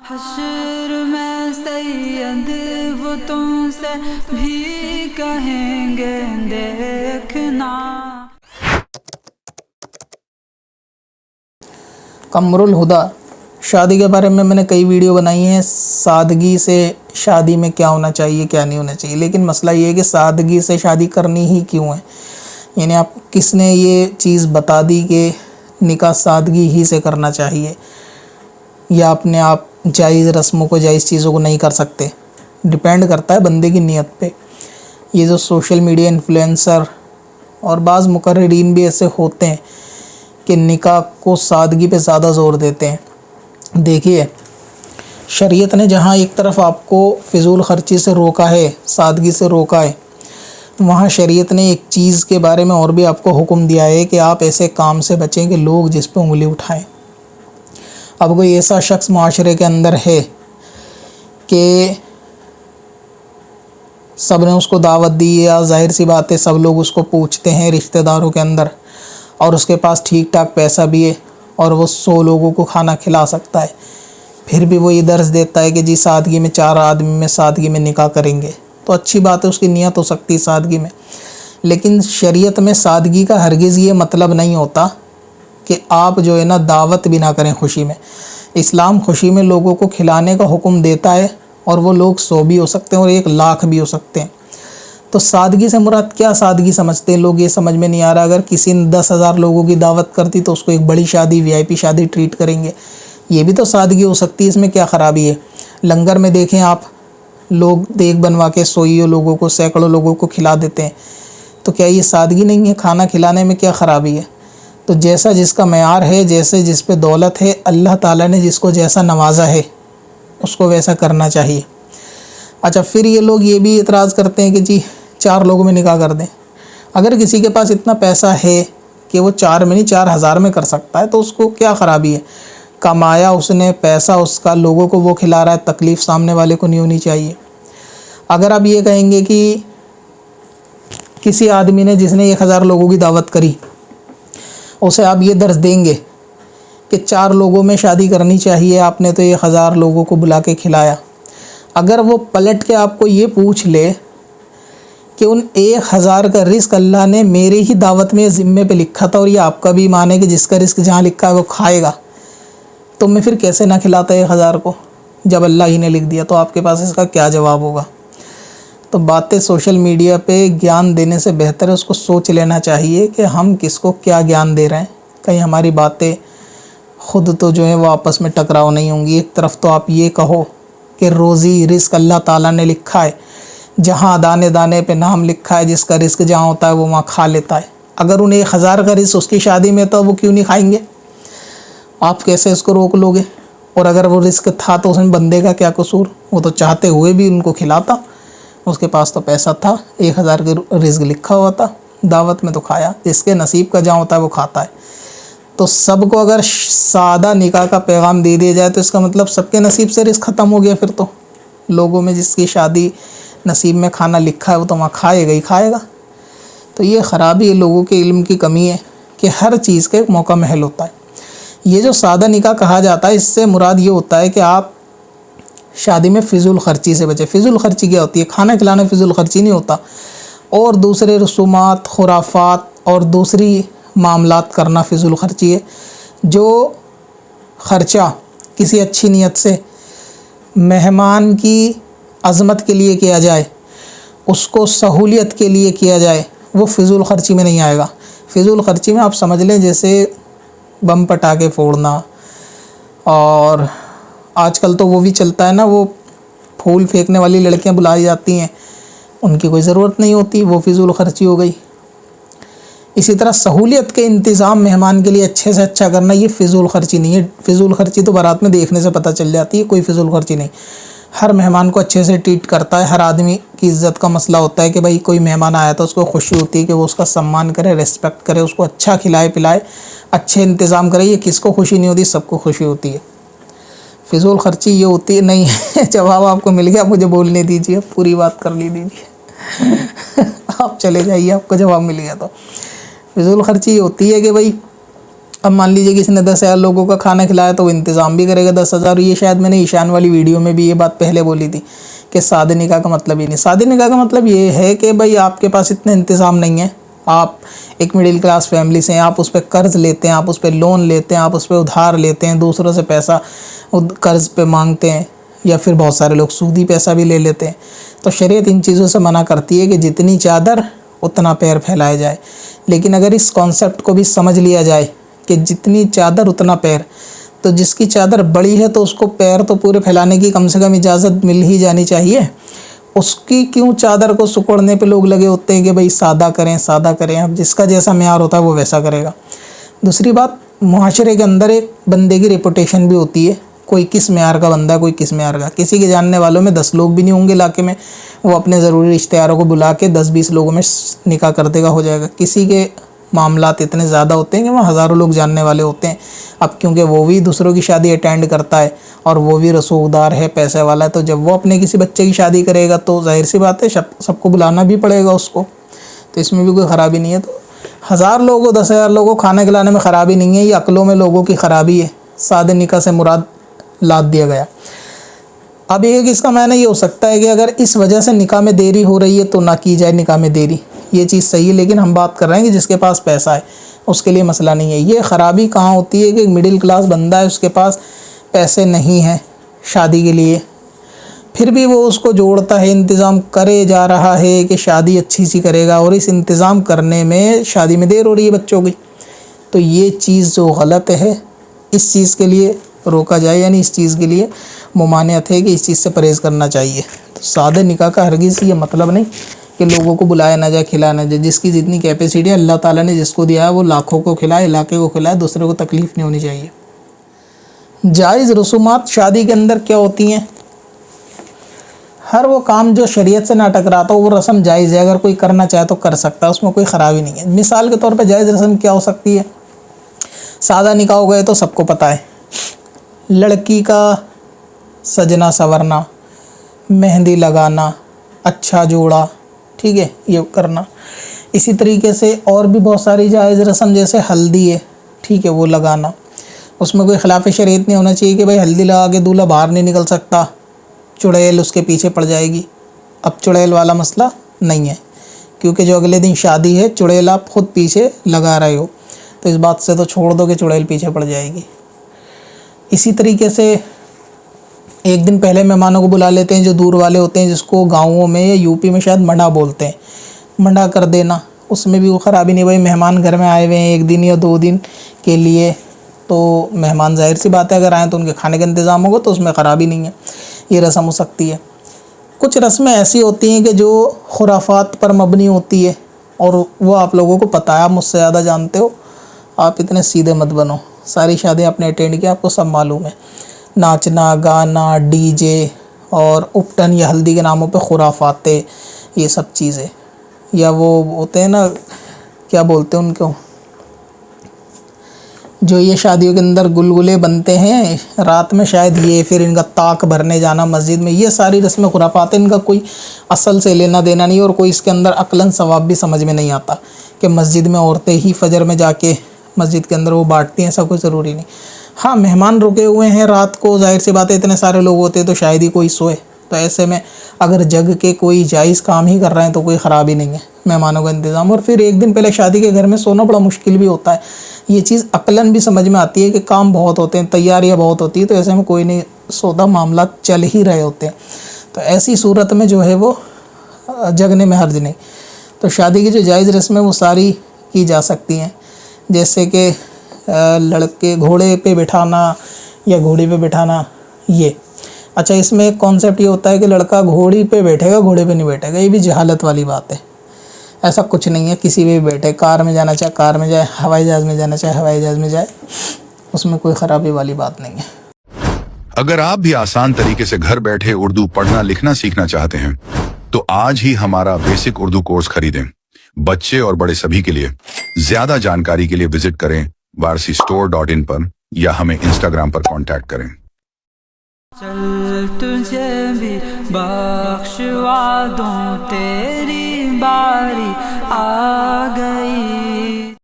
حشر میں سید وہ تم سے بھی کہیں گے دیکھنا۔ قمر الہدا، شادی کے بارے میں نے کئی ویڈیو بنائی ہیں، سادگی سے شادی میں کیا ہونا چاہیے کیا نہیں ہونا چاہیے، لیکن مسئلہ یہ ہے کہ سادگی سے شادی کرنی ہی کیوں ہے؟ یعنی آپ کس نے یہ چیز بتا دی کہ نکاح سادگی ہی سے کرنا چاہیے، یا اپنے آپ جائز رسموں کو جائز چیزوں کو نہیں کر سکتے؟ ڈیپینڈ کرتا ہے بندے کی نیت پہ۔ یہ جو سوشل میڈیا انفلوئنسر اور بعض مقررین بھی ایسے ہوتے ہیں کہ نکاح کو سادگی پہ زیادہ زور دیتے ہیں۔ دیکھیے، شریعت نے جہاں ایک طرف آپ کو فضول خرچی سے روکا ہے، سادگی سے روکا ہے، وہاں شریعت نے ایک چیز کے بارے میں اور بھی آپ کو حکم دیا ہے کہ آپ ایسے کام سے بچیں کہ لوگ جس پہ انگلی اٹھائیں۔ اب کوئی ایسا شخص معاشرے کے اندر ہے کہ سب نے اس کو دعوت دی ہے، ظاہر سی بات ہے سب لوگ اس کو پوچھتے ہیں رشتہ داروں کے اندر، اور اس کے پاس ٹھیک ٹھاک پیسہ بھی ہے اور وہ 100 لوگوں کو کھانا کھلا سکتا ہے، پھر بھی وہ یہ درس دیتا ہے کہ جی سادگی میں 4 آدمی میں سادگی میں نکاح کریں گے، تو اچھی بات ہے، اس کی نیت ہو سکتی ہے سادگی میں، لیکن شریعت میں سادگی کا ہرگز یہ مطلب نہیں ہوتا کہ آپ جو ہے نا دعوت بھی نہ کریں خوشی میں۔ اسلام خوشی میں لوگوں کو کھلانے کا حکم دیتا ہے، اور وہ لوگ 100 بھی ہو سکتے ہیں اور 1,00,000 بھی ہو سکتے ہیں۔ تو سادگی سے مراد کیا سادگی سمجھتے ہیں لوگ، یہ سمجھ میں نہیں آ رہا۔ اگر کسی نے 10,000 لوگوں کی دعوت کرتی تو اس کو ایک بڑی شادی VIP شادی ٹریٹ کریں گے، یہ بھی تو سادگی ہو سکتی ہے، اس میں کیا خرابی ہے؟ لنگر میں دیکھیں آپ، لوگ دیگ بنوا کے 100 لوگوں کو، سینکڑوں لوگوں کو کھلا دیتے ہیں، تو کیا یہ سادگی نہیں ہے؟ کھانا کھلانے میں کیا خرابی ہے؟ تو جیسا جس کا معیار ہے، جیسے جس پہ دولت ہے، اللہ تعالیٰ نے جس کو جیسا نوازا ہے اس کو ویسا کرنا چاہیے۔ اچھا، پھر یہ لوگ یہ بھی اعتراض کرتے ہیں کہ جی 4 لوگوں میں نکاح کر دیں۔ اگر کسی کے پاس اتنا پیسہ ہے کہ وہ 4 میں نہیں 4,000 میں کر سکتا ہے تو اس کو کیا خرابی ہے؟ کمایا اس نے، پیسہ اس کا، لوگوں کو وہ کھلا رہا ہے، تکلیف سامنے والے کو نہیں ہونی چاہیے۔ اگر آپ یہ کہیں گے کہ کسی آدمی نے جس نے 1,000 لوگوں کی دعوت کری، اسے آپ یہ درس دیں گے کہ 4 لوگوں میں شادی کرنی چاہیے، آپ نے تو 1,000 لوگوں کو بلا کے کھلایا، اگر وہ پلٹ کے آپ کو یہ پوچھ لے کہ ان 1,000 کا رزق اللہ نے میرے ہی دعوت میں ذمے پہ لکھا تھا، اور یہ آپ کا بھی ایمان ہے کہ جس کا رزق جہاں لکھا ہے وہ کھائے گا، تو میں پھر کیسے نہ کھلاتا 1,000 کو جب اللہ ہی نے لکھ دیا؟ تو آپ کے پاس اس کا کیا جواب ہوگا؟ تو باتیں سوشل میڈیا پہ گیان دینے سے بہتر ہے اس کو سوچ لینا چاہیے کہ ہم کس کو کیا گیان دے رہے ہیں، کہیں ہماری باتیں خود تو جو ہے وہ آپس میں ٹکراؤ نہیں ہوں گی۔ ایک طرف تو آپ یہ کہو کہ روزی رزق اللہ تعالیٰ نے لکھا ہے، جہاں دانے دانے پہ نام لکھا ہے، جس کا رزق جہاں ہوتا ہے وہ وہاں کھا لیتا ہے۔ اگر ان 1,000 کا رزق اس کی شادی میں تو وہ کیوں نہیں کھائیں گے؟ آپ کیسے اس کو روک لو گے؟ اور اگر وہ رزق تھا تو اس میں بندے کا کیا قصور؟ وہ تو چاہتے ہوئے بھی ان کو کھلاتا، اس کے پاس تو پیسہ تھا، 1,000 کے رزق لکھا ہوا تھا، دعوت میں تو کھایا، جس کے نصیب کا جہاں ہوتا ہے وہ کھاتا ہے۔ تو سب کو اگر سادہ نکاح کا پیغام دے دیا جائے تو اس کا مطلب سب کے نصیب سے رزق ختم ہو گیا، پھر تو لوگوں میں جس کی شادی نصیب میں کھانا لکھا ہے وہ تو وہاں کھائے گا ہی کھائے گا۔ تو یہ خرابی ہے، لوگوں کے علم کی کمی ہے کہ ہر چیز کا ایک موقع محل ہوتا ہے۔ یہ جو سادہ نکاح کہا جاتا ہے، اس سے مراد یہ ہوتا ہے کہ آپ شادی میں فضول خرچی سے بچے۔ فضول خرچی کیا ہوتی ہے؟ کھانا کھلانا فضول خرچی نہیں ہوتا، اور دوسرے رسومات، خرافات اور دوسری معاملات کرنا فضول خرچی ہے۔ جو خرچہ کسی اچھی نیت سے مہمان کی عظمت کے لیے کیا جائے، اس کو سہولیت کے لیے کیا جائے، وہ فضول خرچی میں نہیں آئے گا۔ فضول خرچی میں آپ سمجھ لیں جیسے بم پٹاخے فوڑنا، اور آج کل تو وہ بھی چلتا ہے نا، وہ پھول پھینکنے والی لڑکیاں بلائی جاتی ہیں، ان کی کوئی ضرورت نہیں ہوتی، وہ فضول خرچی ہو گئی۔ اسی طرح سہولیت کے انتظام مہمان کے لیے اچھے سے اچھا کرنا، یہ فضول خرچی نہیں ہے۔ فضول خرچی تو بارات میں دیکھنے سے پتہ چل جاتی ہے، کوئی فضول خرچی نہیں۔ ہر مہمان کو اچھے سے ٹریٹ کرتا ہے، ہر آدمی کی عزت کا مسئلہ ہوتا ہے کہ بھائی کوئی مہمان آیا تو اس کو خوشی ہوتی ہے کہ وہ اس کا سمان کرے، ریسپیکٹ کرے، اس کو اچھا کھلائے پلائے، اچھے انتظام کرے۔ یہ کس کو خوشی نہیں ہوتی؟ سب کو خوشی ہوتی ہے۔ فضول خرچی یہ ہوتی ہے نہیں ہے۔ جواب آپ کو مل گیا، مجھے بولنے دیجیے، پوری بات کر لی دیجیے، آپ چلے جائیے، آپ کو جواب مل گیا۔ تو فضول خرچی یہ ہوتی ہے کہ بھائی اب مان لیجیے کسی نے 10,000 لوگوں کا کھانا کھلایا تو وہ انتظام بھی کرے گا 10,000. یہ شاید میں نے ایشان والی ویڈیو میں بھی یہ بات پہلے بولی تھی کہ سادے نکاح کا مطلب ہی نہیں. سادے نکاح کا مطلب یہ ہے کہ بھائی آپ کے پاس اتنا انتظام نہیں ہے, آپ ایک مڈل کلاس فیملی سے ہیں, آپ اس پہ قرض لیتے ہیں, آپ اس پہ لون لیتے ہیں, آپ اس پہ ادھار لیتے ہیں, دوسروں سے پیسہ قرض پہ مانگتے ہیں, یا پھر بہت سارے لوگ سودی پیسہ بھی لے لیتے ہیں. تو شریعت ان چیزوں سے منع کرتی ہے کہ جتنی چادر اتنا پیر پھیلایا جائے. لیکن اگر اس کانسیپٹ کو بھی سمجھ لیا جائے کہ جتنی چادر اتنا پیر, تو جس کی چادر بڑی ہے تو اس کو پیر تو پورے پھیلانے کی کم سے کم اجازت مل ہی جانی چاہیے. اس کی کیوں چادر کو سکڑنے پہ لوگ لگے ہوتے ہیں کہ بھئی سادہ کریں سادہ کریں. اب جس کا جیسا معیار ہوتا ہے وہ ویسا کرے گا. دوسری بات, معاشرے کے اندر ایک بندے کی ریپوٹیشن بھی ہوتی ہے, کوئی کس معیار کا بندہ ہے, کوئی کس معیار کا. کسی کے جاننے والوں میں 10 لوگ بھی نہیں ہوں گے علاقے میں, وہ اپنے ضروری رشتہ داروں کو بلا کے 10-20 لوگوں میں نکاح کر دے گا, ہو جائے گا. کسی کے معاملات اتنے زیادہ ہوتے ہیں کہ وہاں ہزاروں لوگ جاننے والے ہوتے ہیں. اب کیونکہ وہ بھی دوسروں کی شادی اٹینڈ کرتا ہے اور وہ بھی رسوخدار ہے, پیسے والا ہے, تو جب وہ اپنے کسی بچے کی شادی کرے گا تو ظاہر سی بات ہے سب کو بلانا بھی پڑے گا اس کو. تو اس میں بھی کوئی خرابی نہیں ہے. تو 1000 لوگوں 10,000 لوگوں کو کھانا کھلانے میں خرابی نہیں ہے, یہ عقلوں میں لوگوں کی خرابی ہے. سادے نکاح سے مراد لاد دیا گیا. اب یہ کہ اس کا معنی یہ ہو سکتا ہے کہ اگر اس وجہ سے نکاح میں دیری ہو رہی ہے تو نہ کی جائے نکاح میں دیری, یہ چیز صحیح ہے. لیکن ہم بات کر رہے ہیں کہ جس کے پاس پیسہ ہے اس کے لیے مسئلہ نہیں ہے. یہ خرابی کہاں ہوتی ہے کہ ایک مڈل کلاس بندہ ہے, اس کے پاس پیسے نہیں ہیں شادی کے لیے, پھر بھی وہ اس کو جوڑتا ہے, انتظام کرے جا رہا ہے کہ شادی اچھی سی کرے گا, اور اس انتظام کرنے میں شادی میں دیر ہو رہی ہے بچوں کی. تو یہ چیز جو غلط ہے, اس چیز کے لیے روکا جائے, یعنی اس چیز کے لیے ممانعت ہے کہ اس چیز سے پرہیز کرنا چاہیے. تو سادہ نکاح کا ہرگز یہ مطلب نہیں کہ لوگوں کو بلایا نہ جائے, کھلایا نہ جائے. جس کی جتنی کیپیسٹی ہے اللہ تعالیٰ نے جس کو دیا ہے وہ لاکھوں کو کھلائے, علاقے کو کھلائے, دوسرے کو تکلیف نہیں ہونی چاہیے. جائز رسومات شادی کے اندر کیا ہوتی ہیں؟ ہر وہ کام جو شریعت سے نہ ٹکراتا ہو وہ رسم جائز ہے, اگر کوئی کرنا چاہے تو کر سکتا ہے, اس میں کوئی خرابی نہیں ہے. مثال کے طور پہ جائز رسم کیا ہو سکتی ہے؟ سادہ نکاح ہو گئے تو سب کو پتہ ہے, لڑکی کا سجنا سورنا, مہندی لگانا, اچھا جوڑا, ٹھیک ہے, یہ کرنا. اسی طریقے سے اور بھی بہت ساری جائز رسم جیسے ہلدی ہے, ٹھیک ہے, وہ لگانا. اس میں کوئی خلاف شریعت نہیں ہونا چاہیے کہ بھائی ہلدی لگا کے دولہا باہر نہیں نکل سکتا, چڑیل اس کے پیچھے پڑ جائے گی. اب چڑیل والا مسئلہ نہیں ہے, کیونکہ جو اگلے دن شادی ہے چڑیل آپ خود پیچھے لگا رہے ہو, تو اس بات سے تو چھوڑ دو کہ چڑیل پیچھے پڑ جائے گی. اسی طریقے سے ایک دن پہلے مہمانوں کو بلا لیتے ہیں جو دور والے ہوتے ہیں, جس کو گاؤں میں یا یو پی میں شاید منڈا بولتے ہیں, منڈا کر دینا. اس میں بھی وہ خرابی نہیں. بھائی مہمان گھر میں آئے ہوئے ہیں 1 دن یا 2 دن کے لیے, تو مہمان ظاہر سی بات ہے اگر آئیں تو ان کے کھانے کا انتظام ہوگا, تو اس میں خرابی نہیں ہے, یہ رسم ہو سکتی ہے. کچھ رسمیں ایسی ہوتی ہیں کہ جو خرافات پر مبنی ہوتی ہے, اور وہ آپ لوگوں کو پتہ ہے, آپ مجھ سے زیادہ جانتے ہو, آپ اتنے سیدھے مت بنو. ساری شادیاں آپ نے اٹینڈ کی, آپ کو سب معلوم ہے. ناچنا گانا, ڈی جے اور اپٹن یا ہلدی کے ناموں پہ خرافاتیں, یہ سب چیزیں. یا وہ ہوتے ہیں نا, کیا بولتے ہیں ان کو, جو یہ شادیوں کے اندر گلگلے بنتے ہیں رات میں شاید, یہ پھر ان کا طاق بھرنے جانا مسجد میں, یہ ساری رسمیں خرافات ہیں. ان کا کوئی اصل سے لینا دینا نہیں, اور کوئی اس کے اندر عقلاً ثواب بھی سمجھ میں نہیں آتا کہ مسجد میں عورتیں ہی فجر میں جا کے مسجد کے اندر وہ بانٹتی ہیں, ایسا کوئی ضروری نہیں. ہاں مہمان رکے ہوئے ہیں رات کو, ظاہر سی بات ہے اتنے سارے لوگ ہوتے ہیں تو شاید ہی کوئی سوئے, تو ایسے میں اگر جگ کے کوئی جائز کام ہی کر رہے ہیں تو کوئی خرابی نہیں ہے مہمانوں کا انتظام. اور پھر 1 دن پہلے شادی کے گھر میں سونا بڑا مشکل بھی ہوتا ہے, یہ چیز عقلاً بھی سمجھ میں آتی ہے کہ کام بہت ہوتے ہیں, تیاریاں بہت ہوتی ہے, تو ایسے میں کوئی نہیں سودا, معاملات چل ہی رہے ہوتے ہیں. تو ایسی صورت میں جو ہے وہ جگنے میں حرج نہیں. تو شادی کی جو جائز رسمیں وہ ساری کی جا سکتی ہیں, جیسے کہ لڑکے گھوڑے پہ بٹھانا یا گھوڑی پہ بٹھانا. یہ اچھا, اس میں ایک کانسیپٹ یہ ہوتا ہے کہ لڑکا گھوڑی پہ بیٹھے گا, گھوڑے پہ نہیں بیٹھے گا. یہ بھی جہالت والی بات ہے, ایسا کچھ نہیں ہے. کسی پہ بھی بیٹھے, کار میں جانا چاہے کار میں جائے, ہوائی جہاز میں جانا چاہے ہوائی جہاز میں جائے, اس میں کوئی خرابی والی بات نہیں ہے. اگر آپ بھی آسان طریقے سے گھر بیٹھے اردو پڑھنا لکھنا سیکھنا چاہتے ہیں تو آج ہی ہمارا بیسک اردو کورس خریدیں. بچے اور بڑے سبھی کے لیے. زیادہ جانکاری کے لیے وزٹ کریں varsistore.in پر یا ہمیں انسٹاگرام پر کانٹیکٹ کریں. چل تجھے بھی بخشوا دوں, تیری باری آ گئی.